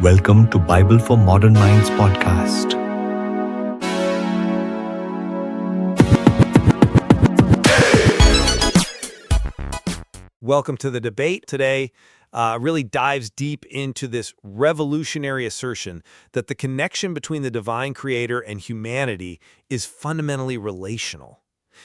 Welcome to Bible for Modern Minds podcast. Welcome to the debate. Today really dives deep into this revolutionary assertion that the connection between the divine creator and humanity is fundamentally relational.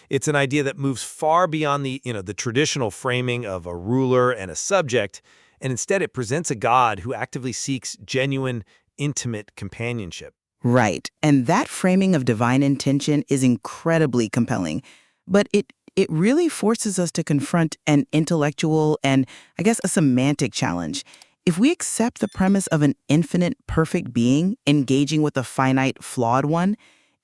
It's an idea that moves far beyond the traditional framing of a ruler and a subject, and instead it presents a God who actively seeks genuine, intimate companionship. Right. And that framing of divine intention is incredibly compelling. But it really forces us to confront an intellectual and, I guess, a semantic challenge. If we accept the premise of an infinite, perfect being engaging with a finite, flawed one,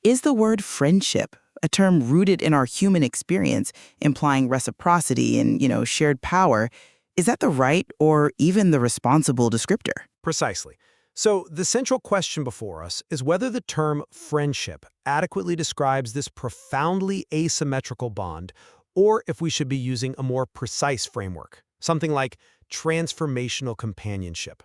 is the word friendship, a term rooted in our human experience, implying reciprocity and, shared power, is that the right or even the responsible descriptor? Precisely. So the central question before us is whether the term friendship adequately describes this profoundly asymmetrical bond, or if we should be using a more precise framework, something like transformational companionship.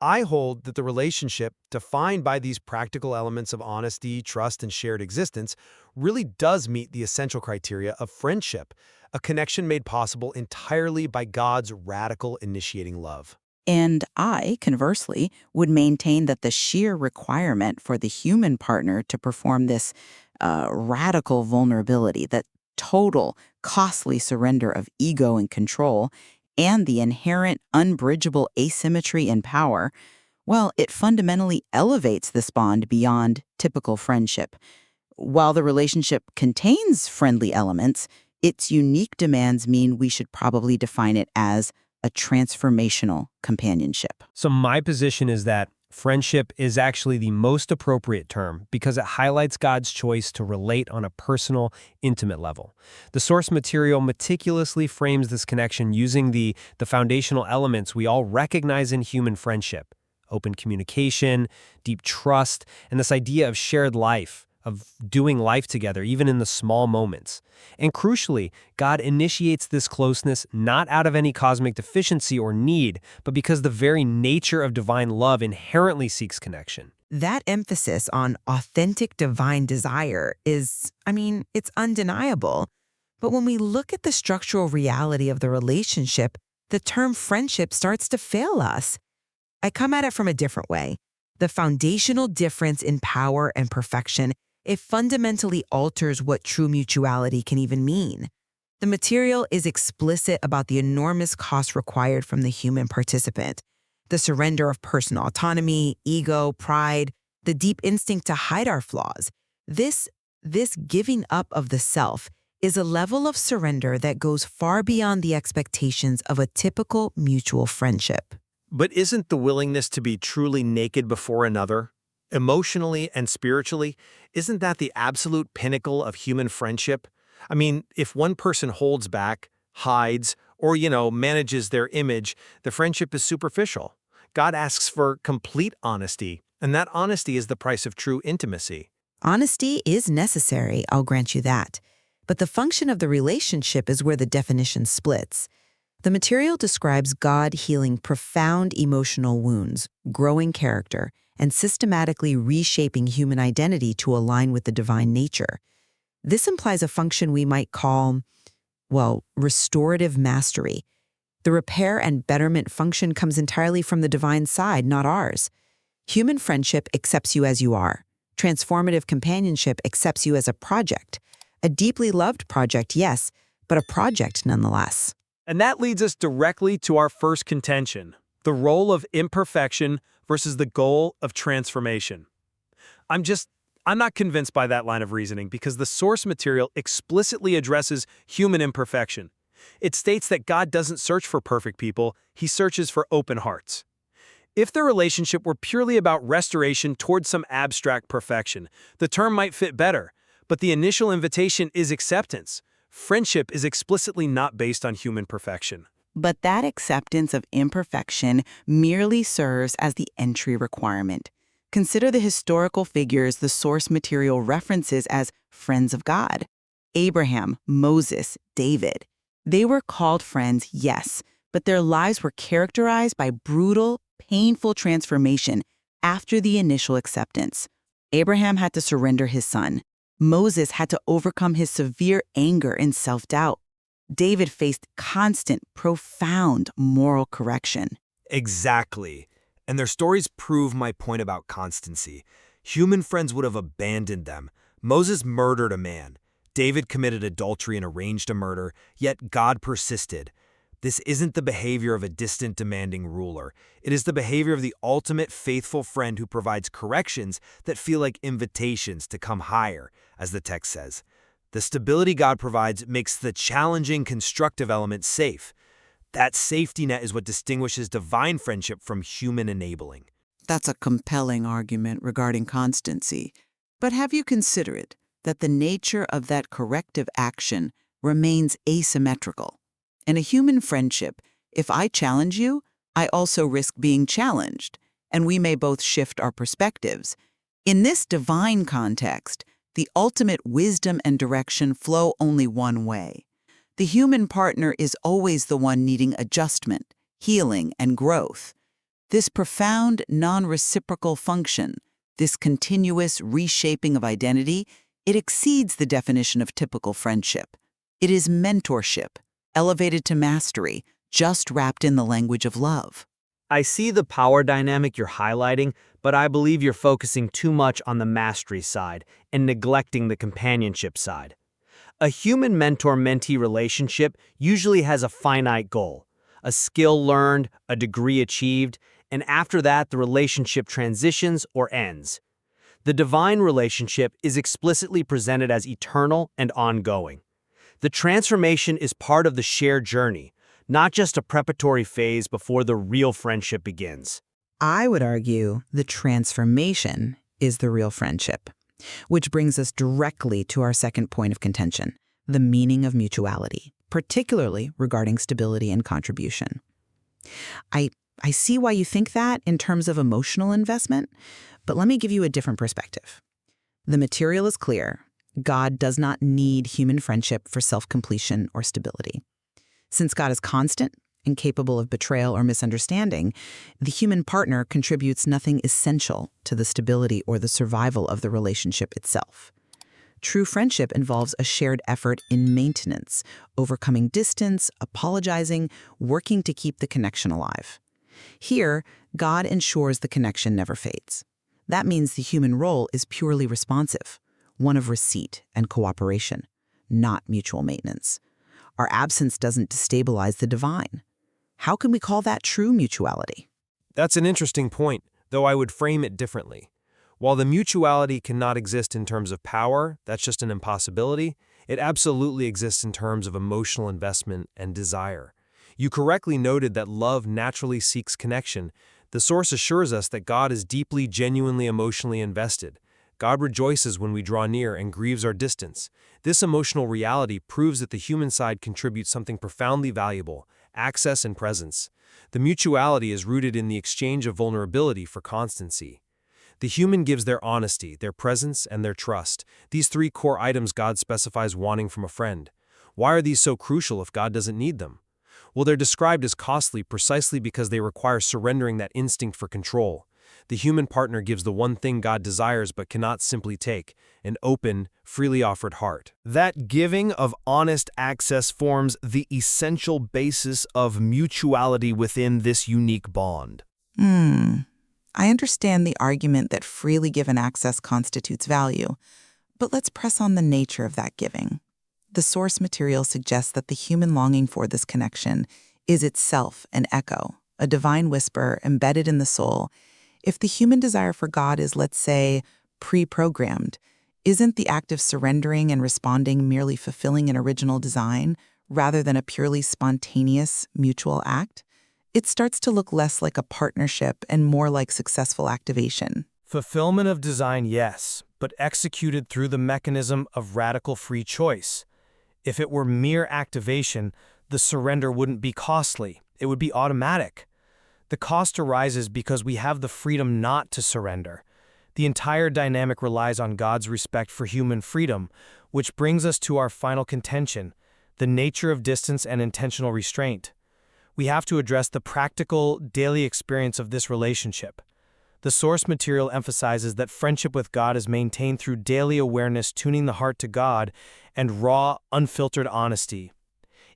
I hold that the relationship, defined by these practical elements of honesty, trust, and shared existence, really does meet the essential criteria of friendship, a connection made possible entirely by God's radical initiating love. And I, conversely, would maintain that the sheer requirement for the human partner to perform this radical vulnerability, that total, costly surrender of ego and control, and the inherent, unbridgeable asymmetry in power, well, it fundamentally elevates this bond beyond typical friendship. While the relationship contains friendly elements, its unique demands mean we should probably define it as a transformational companionship. So my position is that friendship is actually the most appropriate term because it highlights God's choice to relate on a personal, intimate level. The source material meticulously frames this connection using the foundational elements we all recognize in human friendship: open communication, deep trust, and this idea of shared life, of doing life together, even in the small moments. And crucially, God initiates this closeness not out of any cosmic deficiency or need, but because the very nature of divine love inherently seeks connection. That emphasis on authentic divine desire is, it's undeniable. But when we look at the structural reality of the relationship, the term friendship starts to fail us. I come at it from a different way. The foundational difference in power and perfection, it fundamentally alters what true mutuality can even mean. The material is explicit about the enormous cost required from the human participant, the surrender of personal autonomy, ego, pride, the deep instinct to hide our flaws. This giving up of the self is a level of surrender that goes far beyond the expectations of a typical mutual friendship. But isn't the willingness to be truly naked before another, emotionally and spiritually, isn't that the absolute pinnacle of human friendship? If one person holds back, hides, or, manages their image, the friendship is superficial. God asks for complete honesty, and that honesty is the price of true intimacy. Honesty is necessary, I'll grant you that. But the function of the relationship is where the definition splits. The material describes God healing profound emotional wounds, growing character, and systematically reshaping human identity to align with the divine nature. This implies a function we might call, restorative mastery. The repair and betterment function comes entirely from the divine side, not ours. Human friendship accepts you as you are. Transformative companionship accepts you as a project. A deeply loved project, yes, but a project nonetheless. And that leads us directly to our first contention: the role of imperfection versus the goal of transformation. I'm not convinced by that line of reasoning because the source material explicitly addresses human imperfection. It states that God doesn't search for perfect people, he searches for open hearts. If the relationship were purely about restoration towards some abstract perfection, the term might fit better, but the initial invitation is acceptance. Friendship is explicitly not based on human perfection. But that acceptance of imperfection merely serves as the entry requirement. Consider the historical figures the source material references as friends of God: Abraham, Moses, David. They were called friends, yes, but their lives were characterized by brutal, painful transformation after the initial acceptance. Abraham had to surrender his son. Moses had to overcome his severe anger and self-doubt. David faced constant, profound moral correction. Exactly. And their stories prove my point about constancy. Human friends would have abandoned them. Moses murdered a man. David committed adultery and arranged a murder, yet God persisted. This isn't the behavior of a distant, demanding ruler. It is the behavior of the ultimate faithful friend who provides corrections that feel like invitations to come higher, as the text says. The stability God provides makes the challenging, constructive element safe. That safety net is what distinguishes divine friendship from human enabling. That's a compelling argument regarding constancy. But have you considered that the nature of that corrective action remains asymmetrical? In a human friendship, if I challenge you, I also risk being challenged, and we may both shift our perspectives. In this divine context, the ultimate wisdom and direction flow only one way. The human partner is always the one needing adjustment, healing, and growth. This profound, non-reciprocal function, this continuous reshaping of identity, it exceeds the definition of typical friendship. It is mentorship, elevated to mastery, just wrapped in the language of love. I see the power dynamic you're highlighting, but I believe you're focusing too much on the mastery side and neglecting the companionship side. A human mentor-mentee relationship usually has a finite goal, a skill learned, a degree achieved, and after that the relationship transitions or ends. The divine relationship is explicitly presented as eternal and ongoing. The transformation is part of the shared journey, not just a preparatory phase before the real friendship begins. I would argue the transformation is the real friendship, which brings us directly to our second point of contention, the meaning of mutuality, particularly regarding stability and contribution. I see why you think that in terms of emotional investment, but let me give you a different perspective. The material is clear. God does not need human friendship for self-completion or stability. Since God is constant and capable of betrayal or misunderstanding, the human partner contributes nothing essential to the stability or the survival of the relationship itself. True friendship involves a shared effort in maintenance, overcoming distance, apologizing, working to keep the connection alive. Here, God ensures the connection never fades. That means the human role is purely responsive, one of receipt and cooperation, not mutual maintenance. Our absence doesn't destabilize the divine. How can we call that true mutuality? That's an interesting point, though I would frame it differently. While the mutuality cannot exist in terms of power, that's just an impossibility, it absolutely exists in terms of emotional investment and desire. You correctly noted that love naturally seeks connection. The source assures us that God is deeply, genuinely emotionally invested. God rejoices when we draw near and grieves our distance. This emotional reality proves that the human side contributes something profoundly valuable: access and presence. The mutuality is rooted in the exchange of vulnerability for constancy. The human gives their honesty, their presence, and their trust. These three core items God specifies wanting from a friend. Why are these so crucial if God doesn't need them? Well, they're described as costly precisely because they require surrendering that instinct for control. The human partner gives the one thing God desires but cannot simply take: an open, freely offered heart. That giving of honest access forms the essential basis of mutuality within this unique bond. I understand the argument that freely given access constitutes value, but let's press on the nature of that giving. The source material suggests that the human longing for this connection is itself an echo, a divine whisper embedded in the soul. If the human desire for God is, let's say, pre-programmed, isn't the act of surrendering and responding merely fulfilling an original design rather than a purely spontaneous, mutual act? It starts to look less like a partnership and more like successful activation. Fulfillment of design, yes, but executed through the mechanism of radical free choice. If it were mere activation, the surrender wouldn't be costly. It would be automatic. The cost arises because we have the freedom not to surrender. The entire dynamic relies on God's respect for human freedom, which brings us to our final contention: the nature of distance and intentional restraint. we have to address the practical, daily experience of this relationship. The source material emphasizes that friendship with God is maintained through daily awareness, tuning the heart to God, and raw, unfiltered honesty.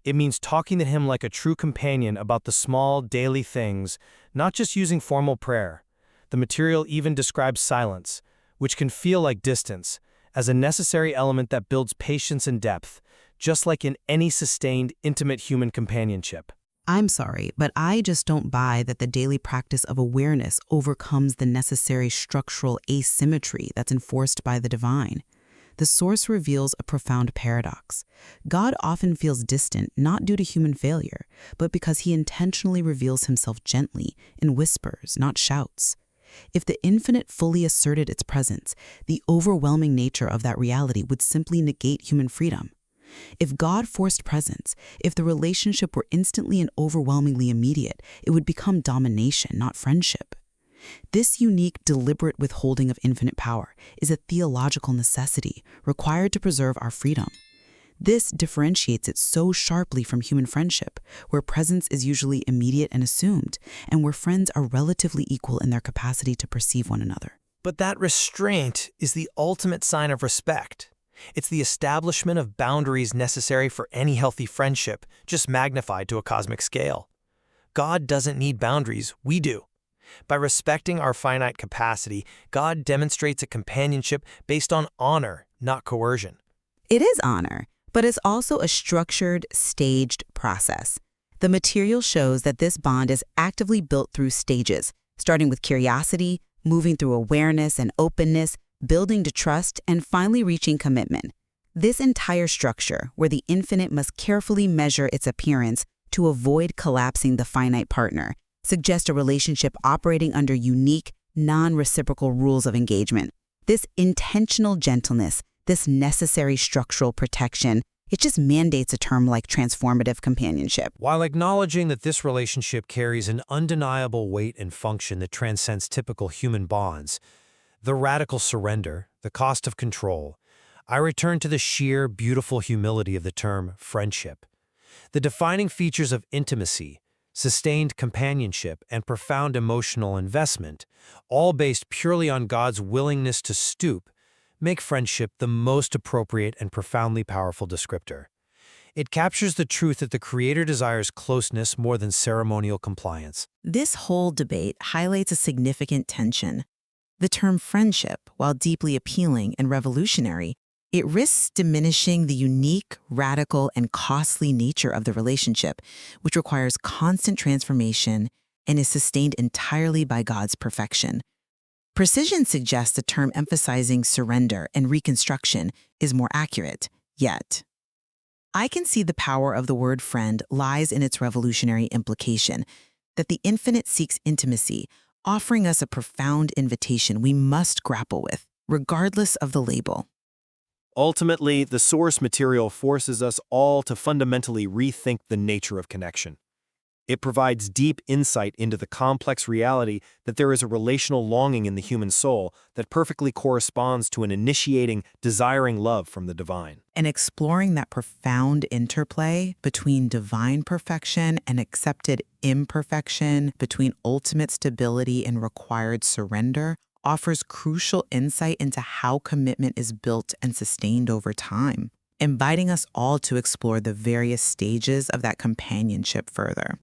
It means talking to Him like a true companion about the small, daily things, not just using formal prayer. The material even describes silence, which can feel like distance, as a necessary element that builds patience and depth, just like in any sustained, intimate human companionship. I'm sorry, but I just don't buy that the daily practice of awareness overcomes the necessary structural asymmetry that's enforced by the divine. The source reveals a profound paradox. God often feels distant not due to human failure, but because He intentionally reveals Himself gently, in whispers, not shouts. If the infinite fully asserted its presence, the overwhelming nature of that reality would simply negate human freedom. If God forced presence, if the relationship were instantly and overwhelmingly immediate, it would become domination, not friendship. This unique, deliberate withholding of infinite power is a theological necessity required to preserve our freedom. This differentiates it so sharply from human friendship, where presence is usually immediate and assumed, and where friends are relatively equal in their capacity to perceive one another. But that restraint is the ultimate sign of respect. It's the establishment of boundaries necessary for any healthy friendship, just magnified to a cosmic scale. God doesn't need boundaries, we do. By respecting our finite capacity, God demonstrates a companionship based on honor, not coercion. It is honor, but it's also a structured, staged process. The material shows that this bond is actively built through stages, starting with curiosity, moving through awareness and openness, building to trust, and finally reaching commitment. This entire structure, where the infinite must carefully measure its appearance to avoid collapsing the finite partner, suggests a relationship operating under unique, non-reciprocal rules of engagement. This intentional gentleness, this necessary structural protection, it just mandates a term like transformative companionship. While acknowledging that this relationship carries an undeniable weight and function that transcends typical human bonds, the radical surrender, the cost of control, I return to the sheer, beautiful humility of the term friendship. The defining features of intimacy, sustained companionship, and profound emotional investment, all based purely on God's willingness to stoop, make friendship the most appropriate and profoundly powerful descriptor. It captures the truth that the Creator desires closeness more than ceremonial compliance. This whole debate highlights a significant tension. The term friendship, while deeply appealing and revolutionary, it risks diminishing the unique, radical, and costly nature of the relationship, which requires constant transformation and is sustained entirely by God's perfection. Precision suggests the term emphasizing surrender and reconstruction is more accurate, yet I can see the power of the word friend lies in its revolutionary implication, that the infinite seeks intimacy, offering us a profound invitation we must grapple with, regardless of the label. Ultimately, the source material forces us all to fundamentally rethink the nature of connection. It provides deep insight into the complex reality that there is a relational longing in the human soul that perfectly corresponds to an initiating, desiring love from the divine. And exploring that profound interplay between divine perfection and accepted imperfection, between ultimate stability and required surrender, offers crucial insight into how commitment is built and sustained over time, inviting us all to explore the various stages of that companionship further.